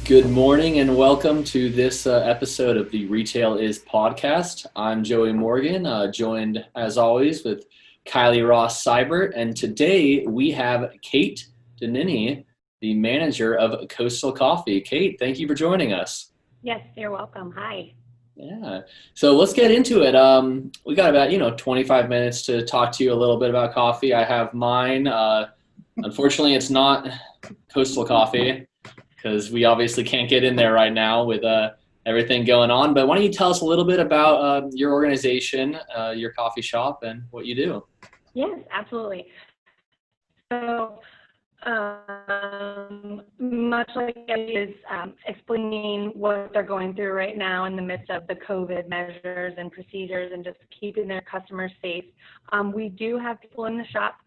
Good morning and welcome to this episode of the Retail Is podcast. I'm Joey Morgan, joined as always with Kylie Ross Seibert, and today we have Kate Dininny, the manager of Coastal Coffee. Kate, thank you for joining us. Yes, you're welcome. Hi. Yeah, so let's get into it. We got about 25 minutes to talk to you a little bit about coffee. I have mine. Unfortunately, it's not Coastal Coffee, because we obviously can't get in there right now with everything going on. But why don't you tell us a little bit about your organization, your coffee shop, and what you do? Yes, absolutely. So, much like Ellie is explaining what they're going through right now in the midst of the COVID measures and procedures and just keeping their customers safe, we do have people in the shop.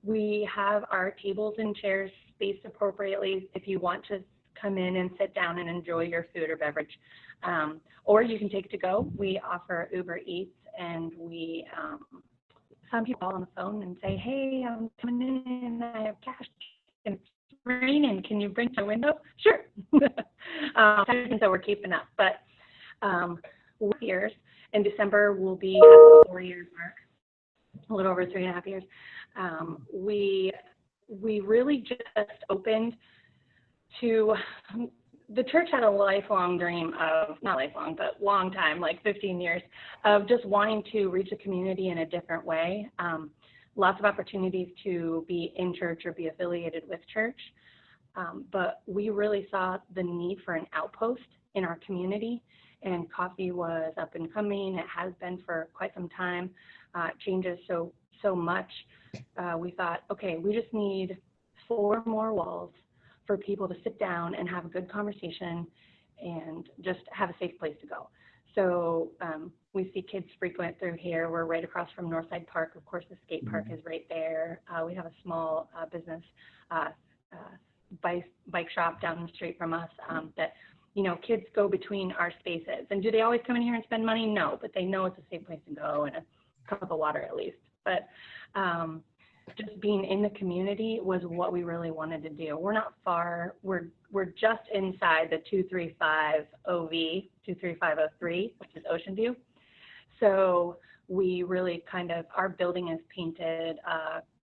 We have our tables and chairs spaced appropriately if you want to come in and sit down and enjoy your food or beverage. Or you can take it to go. We offer Uber Eats, and we some people call on the phone and say, hey, I'm coming in, I have cash, and it's raining, can you bring to the window? Sure. So we're keeping up. But 4 years, in December we'll be at the 4-year mark, a little over 3.5 years. We really just opened to, the church had a lifelong dream of, not lifelong, but long time, like 15 years, of just wanting to reach the community in a different way. Lots of opportunities to be in church or be affiliated with church. But we really saw the need for an outpost in our community, and coffee was up and coming. It has been for quite some time. It changes so much. We thought, okay, we just need 4 more walls for people to sit down and have a good conversation and just have a safe place to go. So we see kids frequent through here. We're right across from Northside Park. Of course, the skate park is right there. We have a small business bike shop down the street from us that, kids go between our spaces. And do they always come in here and spend money? No, but they know it's a safe place to go and a cup of water at least. But just being in the community was what we really wanted to do. We're not far. We're just inside the 235 OV, 23503, which is Ocean View. So we really our building is painted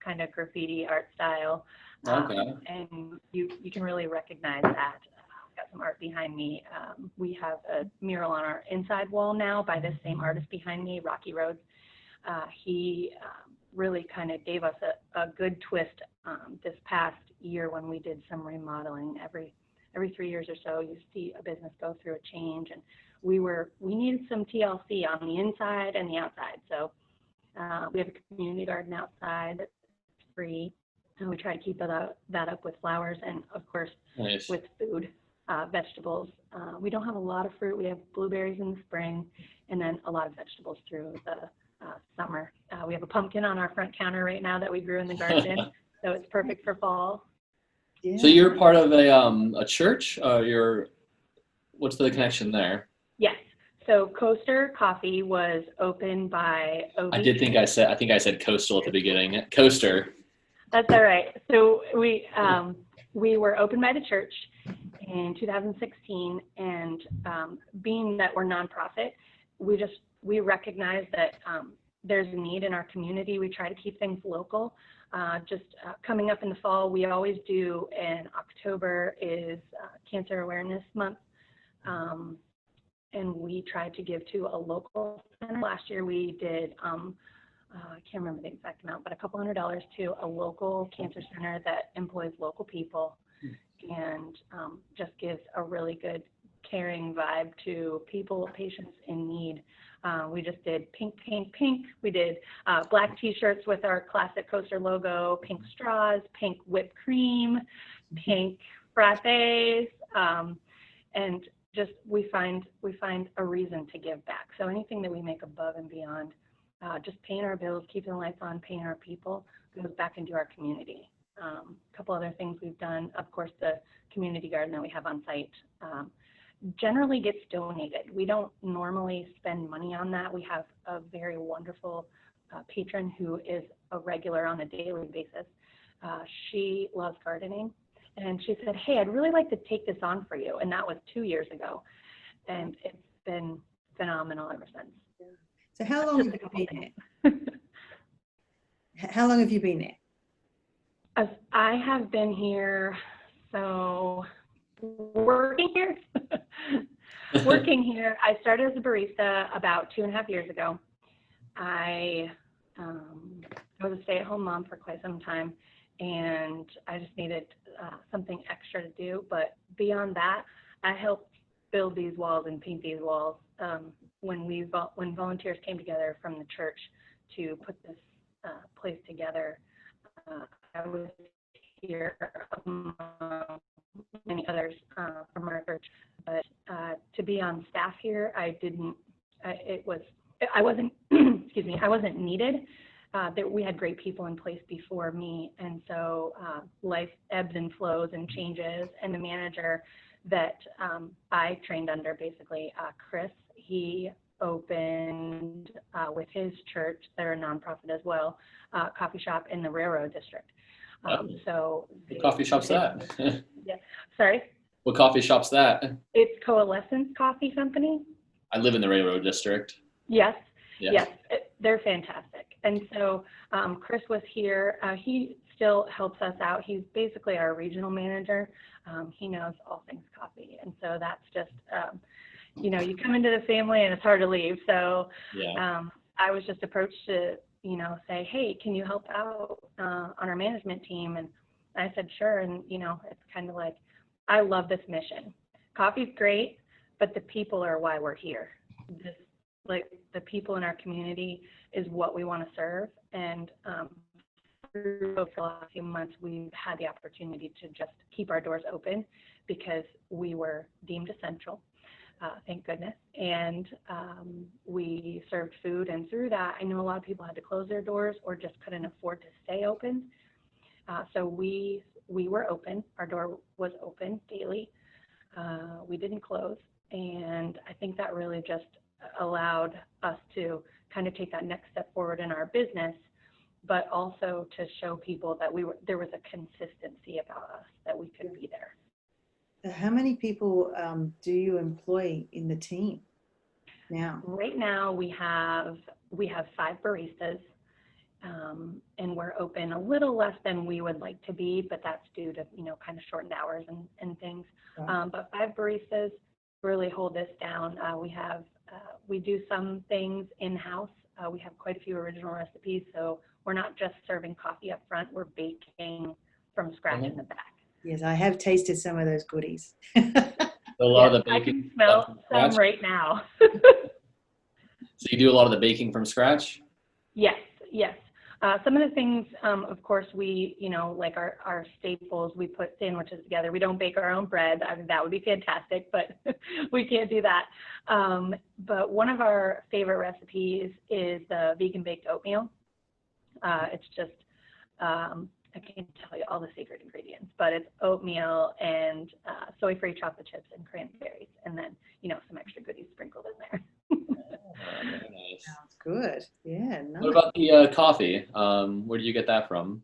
kind of graffiti art style. Okay. And you can really recognize that. I've got some art behind me. We have a mural on our inside wall now by this same artist behind me, Rocky Rhodes. He really kind of gave us a good twist this past year when we did some remodeling. Every 3 years or so, you see a business go through a change, and we needed some TLC on the inside and the outside. So we have a community garden outside that's free, and we try to keep that up with flowers and, of course, Nice. with food, vegetables. We don't have a lot of fruit. We have blueberries in the spring, and then a lot of vegetables through the summer. We have a pumpkin on our front counter right now that we grew in the garden, so it's perfect for fall. Yeah. So you're part of a church? What's the connection there? Yes. So Coaster Coffee was opened by OV. I think I said Coastal at the beginning. Coaster. That's all right. So we were opened by the church in 2016, and being that we're nonprofit, we recognize that there's a need in our community. We try to keep things local. Coming up in the fall, we always do, and October is Cancer Awareness Month, and we try to give to a local center. Last year we did, I can't remember the exact amount, but $200 to a local cancer center that employs local people, and just gives a really good caring vibe to patients in need. We just did pink, pink, pink. We did black t-shirts with our classic coaster logo, pink straws, pink whipped cream, pink frappes, and just we find a reason to give back. So anything that we make above and beyond, just paying our bills, keeping the lights on, paying our people, goes back into our community. A couple other things we've done, of course, the community garden that we have on site generally gets donated. We don't normally spend money on that. We have a very wonderful patron who is a regular on a daily basis. She loves gardening, And she said, hey, I'd really like to take this on for you. And that was 2 years ago. And it's been phenomenal ever since. So how long Just have a you couple been things. there? How long have you been there? I have been here, so working here. Working here, I started as a barista about 2.5 years ago. I was a stay-at-home mom for quite some time, and I just needed something extra to do. But beyond that, I helped build these walls and paint these walls when volunteers came together from the church to put this place together. I was here among many others from our church, but to be on staff here, I wasn't excuse me, I wasn't needed. That we had great people in place before me, and so life ebbs and flows and changes. And the manager that I trained under, basically, Chris, he opened with his church, they're a nonprofit as well, coffee shop in the Railroad District. So what coffee shop's that? Yeah. Sorry? What coffee shop's that? It's Coalescence Coffee Company. I live in the Railroad District. Yes. Yeah. Yes, they're fantastic. And so Chris was here. He still helps us out. He's basically our regional manager. He knows all things coffee. And so that's just, you come into the family and it's hard to leave. So Yeah. I was just approached to, say, hey, can you help out on our management team? And I said, sure. And, it's kind of like, I love this mission. Coffee's great, but the people are why we're here. The people in our community is what we want to serve. And through the last few months, we've had the opportunity to just keep our doors open because we were deemed essential, thank goodness. And we served food. And through that, I know a lot of people had to close their doors or just couldn't afford to stay open. So we were open. Our door was open daily. We didn't close. And I think that really just allowed us to kind of take that next step forward in our business, but also to show people that there was a consistency about us, that we could be there. So how many people do you employ in the team now? Right now we have 5 baristas, and we're open a little less than we would like to be, but that's due to kind of shortened hours and things. Right. But 5 baristas really hold this down. We do some things in-house. We have quite a few original recipes, so we're not just serving coffee up front, we're baking from scratch in the back. Yes, I have tasted some of those goodies. A lot of the I baking. can smell from some scratch? right now. So you do a lot of the baking from scratch? Yes. Some of the things, of course, we, like our staples, we put sandwiches together. We don't bake our own bread. I mean, that would be fantastic, but we can't do that. But one of our favorite recipes is the vegan baked oatmeal. It's just, I can't tell you all the secret ingredients, but it's oatmeal and soy-free chocolate chips and cranberries, and then, some extra goodies sprinkled in there. Oh, very nice. Sounds good. Yeah. Nice. What about the coffee? Where do you get that from?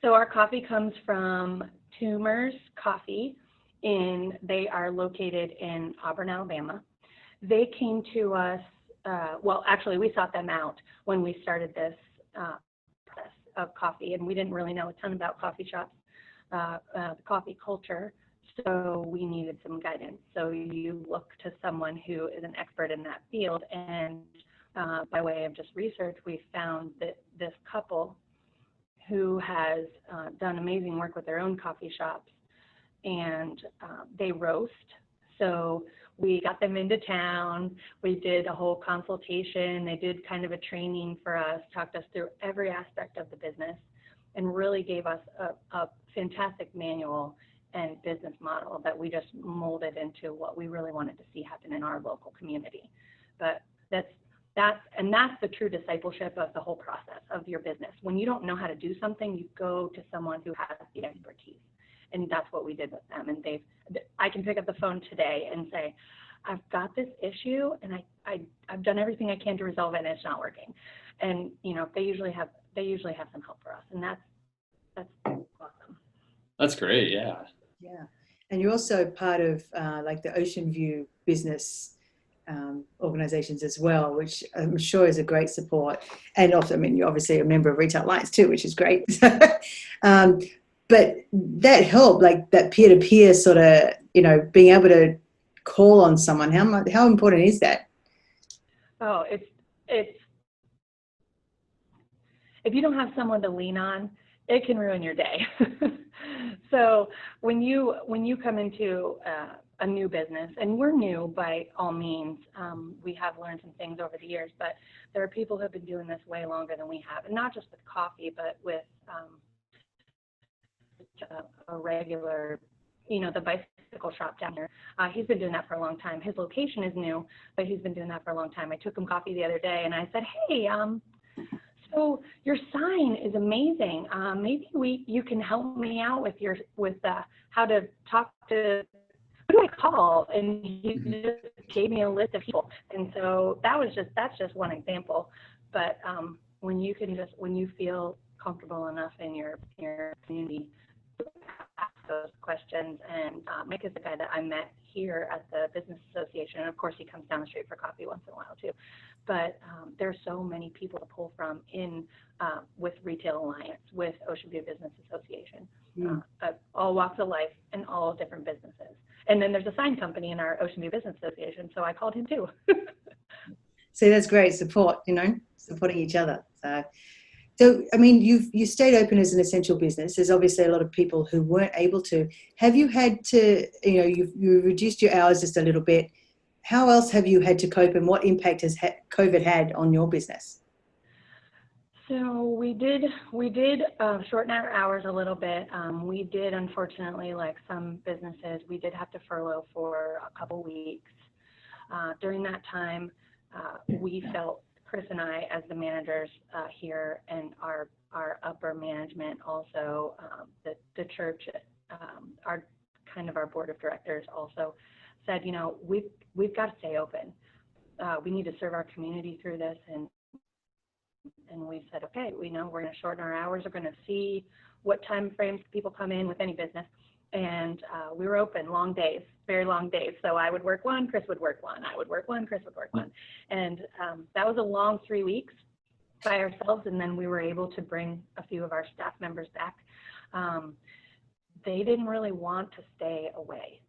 So our coffee comes from Toomer's Coffee, they are located in Auburn, Alabama. They came to us, well, actually, we sought them out when we started this process of coffee, and we didn't really know a ton about coffee shops, the coffee culture, so we needed some guidance. So you look to someone who is an expert in that field, and by way of just research, we found that this couple who has done amazing work with their own coffee shops, and they roast. So we got them into town. We did a whole consultation. They did kind of a training for us, talked us through every aspect of the business, and really gave us a fantastic manual and business model that we just molded into what we really wanted to see happen in our local community. But that's the true discipleship of the whole process of your business. When you don't know how to do something, you go to someone who has the expertise. And that's what we did with them. And I can pick up the phone today and say, I've got this issue, and I've done everything I can to resolve it, and it's not working. And they usually have some help for us, and that's awesome. That's great. Yeah. Yeah. And you're also part of like the Ocean View business organizations as well, which I'm sure is a great support. And also, I mean, you're obviously a member of Retail Alliance too, which is great. um, but that help, like that peer-to-peer sort of, you know, being able to call on someone, how important is that? Oh, it's if you don't have someone to lean on, it can ruin your day. So when you come into a new business, and we're new by all means, we have learned some things over the years, but there are people who have been doing this way longer than we have, and not just with coffee, but with a regular, you know, the bicycle shop down here. He's been doing that for a long time. His location is new, but he's been doing that for a long time. I took him coffee the other day, and I said, hey, so your sign is amazing. Maybe you can help me out with how to talk to, who do I call? And he just gave me a list of people. And so that's just one example. But when you feel comfortable enough in your community, ask those questions. And Mike is the guy that I met here at the Business Association. And of course, he comes down the street for coffee once in a while too. But there's so many people to pull from with Retail Alliance, with Ocean View Business Association, all walks of life and all different businesses. And then there's a sign company in our Ocean View Business Association, so I called him too. See, that's great support, you know, supporting each other. So I mean, you stayed open as an essential business. There's obviously a lot of people who weren't able to. Have you had to, you know, you reduced your hours just a little bit. How else have you had to cope, and what impact has COVID had on your business? So we did shorten our hours a little bit. We did, unfortunately, like some businesses, we did have to furlough for a couple weeks. During that time, we felt, Chris and I, as the managers here, and our upper management also, the church, our board of directors also said, you know, we've got to stay open. We need to serve our community through this, and we said, okay, we know we're going to shorten our hours. We're going to see what time frames people come in with any business, and we were open long days, very long days. So I would work one, Chris would work one, I would work one, Chris would work one, and that was a long 3 weeks by ourselves. And then we were able to bring a few of our staff members back. They didn't really want to stay away.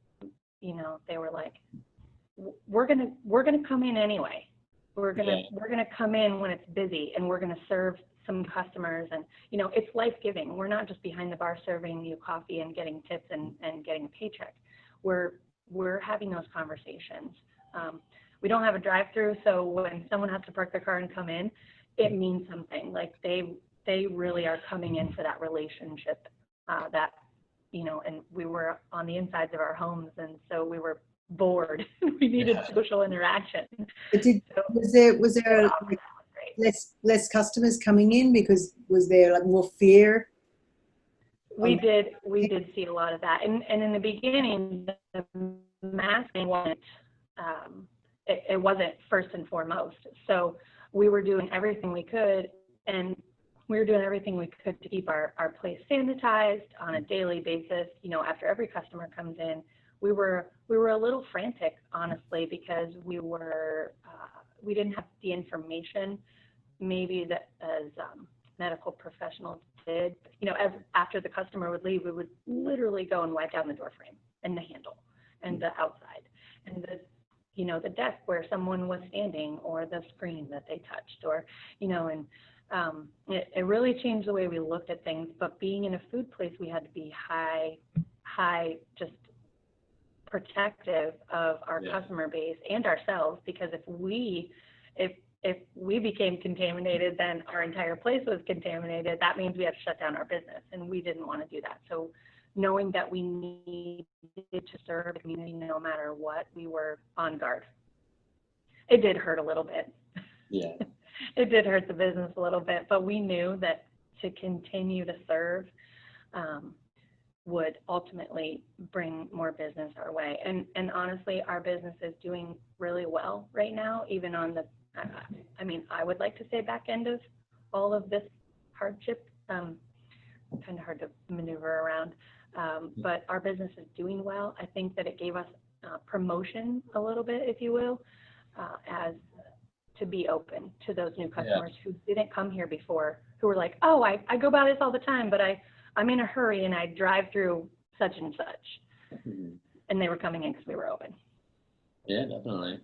You know, they were like, we're gonna come in anyway. We're gonna come in when it's busy, and we're gonna serve some customers. And you know, it's life-giving. We're not just behind the bar serving you coffee and getting tips and getting a paycheck. We're having those conversations. We don't have a drive-through, so when someone has to park their car and come in, it means something. Like they really are coming in for that relationship, that, you know, and we were on the insides of our homes, and so we were bored. We needed social interaction. But So, was there less customers coming in, because was there like more fear? we did see a lot of that, and in the beginning, the masking wasn't it wasn't first and foremost. So we were doing everything we could, and we were doing everything we could to keep our place sanitized on a daily basis. You know, after every customer comes in, we were a little frantic, honestly, because we didn't have the information maybe that as medical professionals did. You know, after the customer would leave, we would literally go and wipe down the door frame and the handle and the outside and the desk where someone was standing, or the screen that they touched, or, you know, and it really changed the way we looked at things. But being in a food place, we had to be high just protective of our customer base and ourselves, because if we became contaminated, then our entire place was contaminated. That means we have to shut down our business, and we didn't want to do that. So knowing that we needed to serve the community no matter what, we were on guard. It did hurt a little bit. Yeah. It did hurt the business a little bit, but we knew that to continue to serve would ultimately bring more business our way. And honestly, our business is doing really well right now, even on the, I would like to say back end of all of this hardship, kind of hard to maneuver around. But our business is doing well. I think that it gave us promotion a little bit, if you will, as to be open to those new customers who didn't come here before, who were like, oh, I go by this all the time, but I'm in a hurry and I drive through such and such. Mhm. And they were coming in because we were open. Yeah, definitely.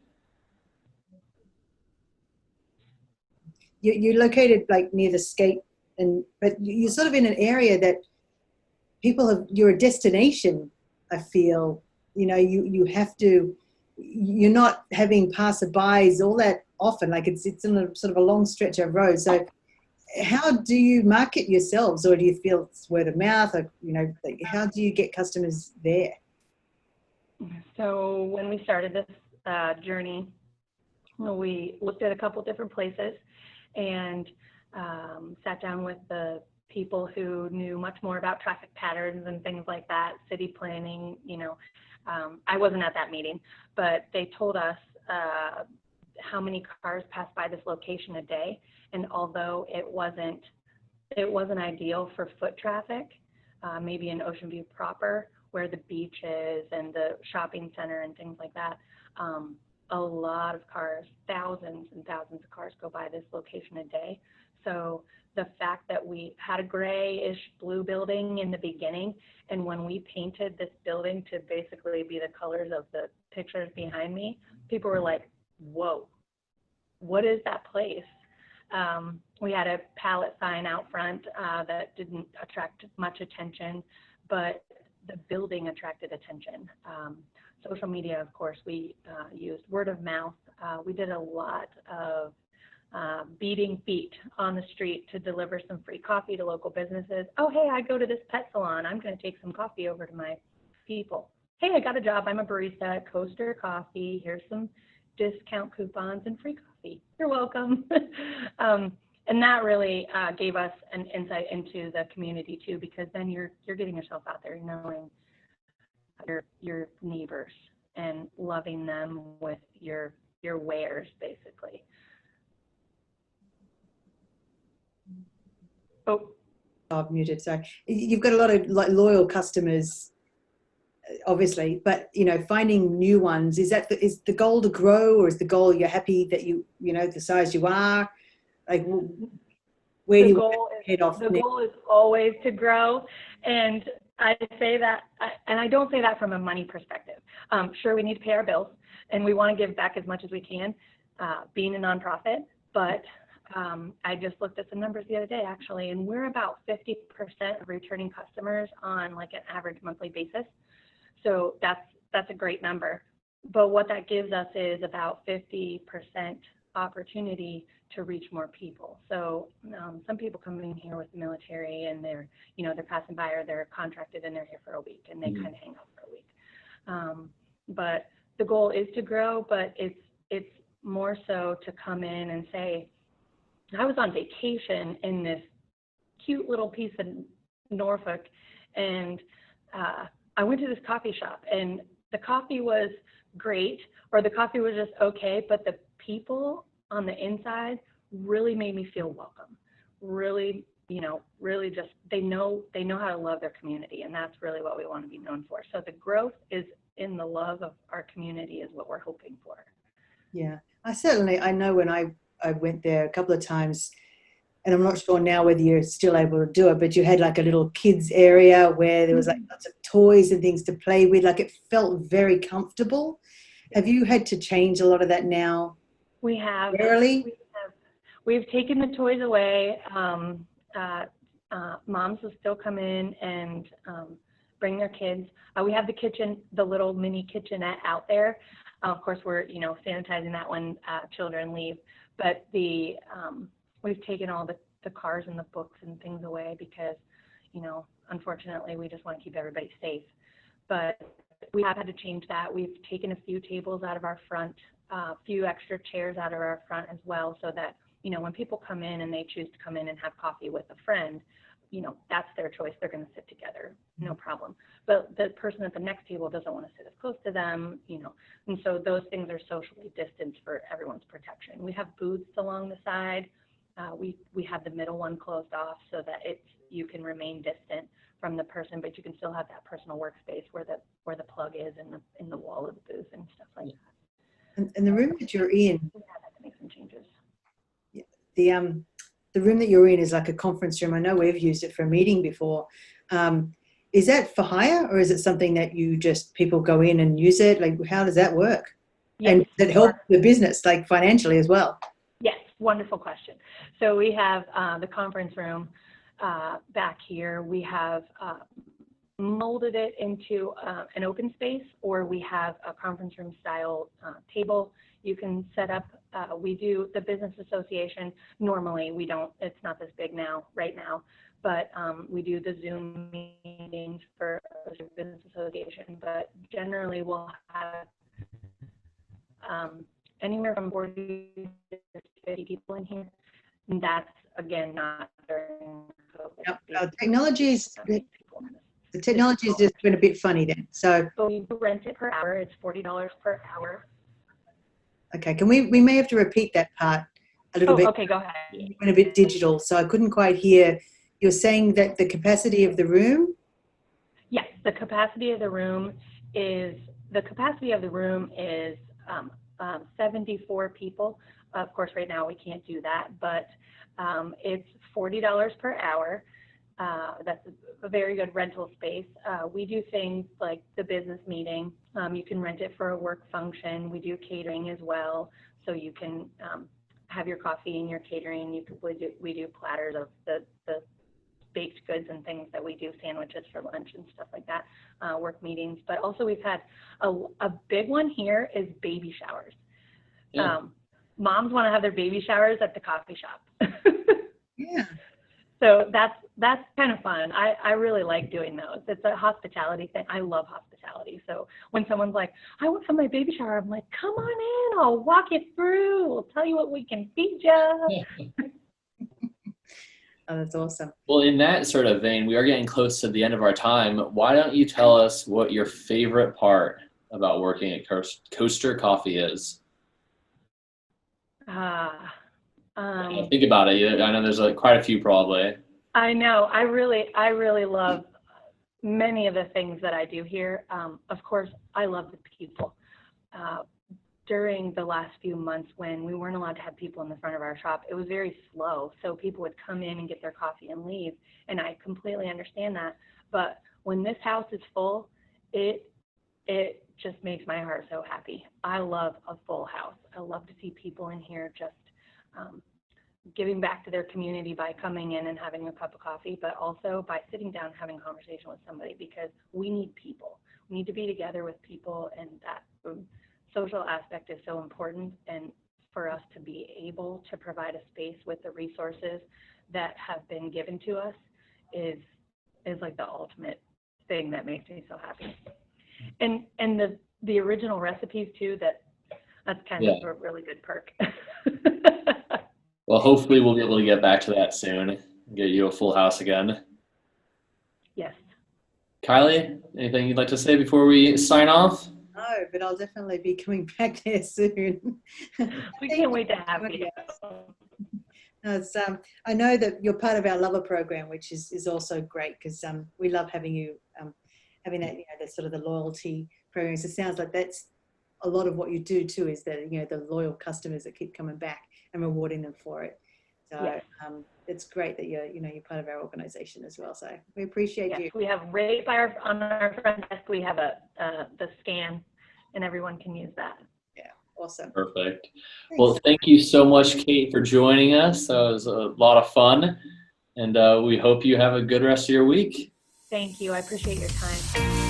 You're located like near the skate, but you're sort of in an area that people have. You're a destination. I feel, you have to. You're not having passerbys all that often. Like it's in a sort of a long stretch of road. So how do you market yourselves, or do you feel it's word of mouth, or like, how do you get customers there? So when we started this journey, we looked at a couple different places and sat down with the people who knew much more about traffic patterns and things like that, city planning. I wasn't at that meeting, but they told us how many cars pass by this location a day. And although it wasn't ideal for foot traffic, maybe in Ocean View proper, where the beach is and the shopping center and things like that, a lot of cars, thousands and thousands of cars go by this location a day. So the fact that we had a grayish blue building in the beginning, and when we painted this building to basically be the colors of the pictures behind me, people were like, whoa, what is that place? We had a pallet sign out front that didn't attract much attention, but the building attracted attention. Social media, of course, we used word of mouth. We did a lot of beating feet on the street to deliver some free coffee to local businesses. Oh, hey, I go to this pet salon. I'm going to take some coffee over to my people. Hey, I got a job. I'm a barista at Coaster Coffee. Here's some discount coupons and free coffee. You're welcome. And that really gave us an insight into the community too, because then you're getting yourself out there, knowing your neighbors and loving them with your wares, basically. Oh, I've muted. So you've got a lot of like loyal customers, obviously, but finding new ones, is the goal to grow, or is the goal you're happy that the size you are? Like, where do you head off? The goal is always to grow, and I say that, and I don't say that from a money perspective. Sure, we need to pay our bills, and we want to give back as much as we can, being a nonprofit, but I just looked at some numbers the other day, actually, and we're about 50% of returning customers on like an average monthly basis. So that's a great number. But what that gives us is about 50% opportunity to reach more people. So some people come in here with the military, and they're passing by, or they're contracted and they're here for a week, and they kind of hang out for a week. But the goal is to grow, but it's more so to come in and say, I was on vacation in this cute little piece of Norfolk, and I went to this coffee shop, and the coffee was great, or the coffee was just okay, but the people on the inside really made me feel welcome. Really, really just they know how to love their community, and that's really what we want to be known for. So the growth is in the love of our community is what we're hoping for. Yeah, I know when I went there a couple of times, and I'm not sure now whether you're still able to do it, but you had like a little kids area where there was like lots of toys and things to play with. Like, it felt very comfortable. Have you had to change a lot of that now? We have. Rarely? We've taken the toys away. Moms will still come in and bring their kids. We have the kitchen, the little mini kitchenette out there. Of course, we're sanitizing that when children leave. But we've taken all the cars and the books and things away because, unfortunately, we just want to keep everybody safe. But we have had to change that. We've taken a few tables out of our front, a few extra chairs out of our front as well, so that, when people come in and they choose to come in and have coffee with a friend, that's their choice. They're going to sit together, no problem. But the person at the next table doesn't want to sit as close to them, and so those things are socially distanced for everyone's protection. We have booths along the side. We have the middle one closed off so that you can remain distant from the person, but you can still have that personal workspace where the plug is in the wall of the booth and stuff like that. And the room that you're in, We had to make some changes. the room that you're in is like a conference room. I know we've used it for a meeting before. Is that for hire, or is it something that people go in and use it? Like, how does that work? Yes. And does it help the business, like financially as well? Yes, wonderful question. So we have the conference room back here. We have molded it into an open space, or we have a conference room style table you can set up. We do the business association. Normally we don't, it's not this big right now, but we do the Zoom meetings for the business association, but generally we'll have anywhere from 40 to 50 people in here. And that's, again, not during COVID. Yep. The technology has just been a bit funny then. So we rent it per hour. It's $40 per hour. Okay, we may have to repeat that part a little bit. Okay, go ahead. It went a bit digital, so I couldn't quite hear. You're saying that the capacity of the room? Yes, the capacity of the room is 74 people. Of course, right now we can't do that, but it's $40 per hour. That's a very good rental space. We do things like the business meeting. You can rent it for a work function. We do catering as well, so you can have your coffee and your catering. We do platters of the baked goods and things that we do, sandwiches for lunch and stuff like that, work meetings. But also we've had a big one here is baby showers. Yeah. Moms want to have their baby showers at the coffee shop. Yeah. So that's kind of fun. I really like doing those. It's a hospitality thing. I love hospitality. So when someone's like, I want to have my baby shower, I'm like, come on in. I'll walk you through. We'll tell you what we can feed you. Oh, that's awesome. Well, in that sort of vein, we are getting close to the end of our time. Why don't you tell us what your favorite part about working at Coaster Coffee is? Think about it. I know there's quite a few probably. I know. I really love many of the things that I do here. Of course, I love the people. During the last few months when we weren't allowed to have people in the front of our shop, it was very slow. So people would come in and get their coffee and leave. And I completely understand that. But when this house is full, it just makes my heart so happy. I love a full house. I love to see people in here just giving back to their community by coming in and having a cup of coffee, but also by sitting down and having a conversation with somebody, because we need people. We need to be together with people, and that social aspect is so important. And for us to be able to provide a space with the resources that have been given to us is like the ultimate thing that makes me so happy. And the original recipes too, that's kind of a really good perk. Well, hopefully we'll be able to get back to that soon and get you a full house again. Yes. Kylie, anything you'd like to say before we sign off? No, but I'll definitely be coming back there soon. We can't wait to have you. No, I know that you're part of our Lover program, which is also great, because we love having you, having that, that sort of the loyalty programs. It sounds like that's a lot of what you do too, is that, the loyal customers that keep coming back and rewarding them for it. So yes. It's great that you're part of our organization as well. So we appreciate you. We have right on our front desk, we have the scan, and everyone can use that. Yeah, awesome. Perfect. Thanks. Well, thank you so much, Kate, for joining us. That was a lot of fun, and we hope you have a good rest of your week. Thank you. I appreciate your time.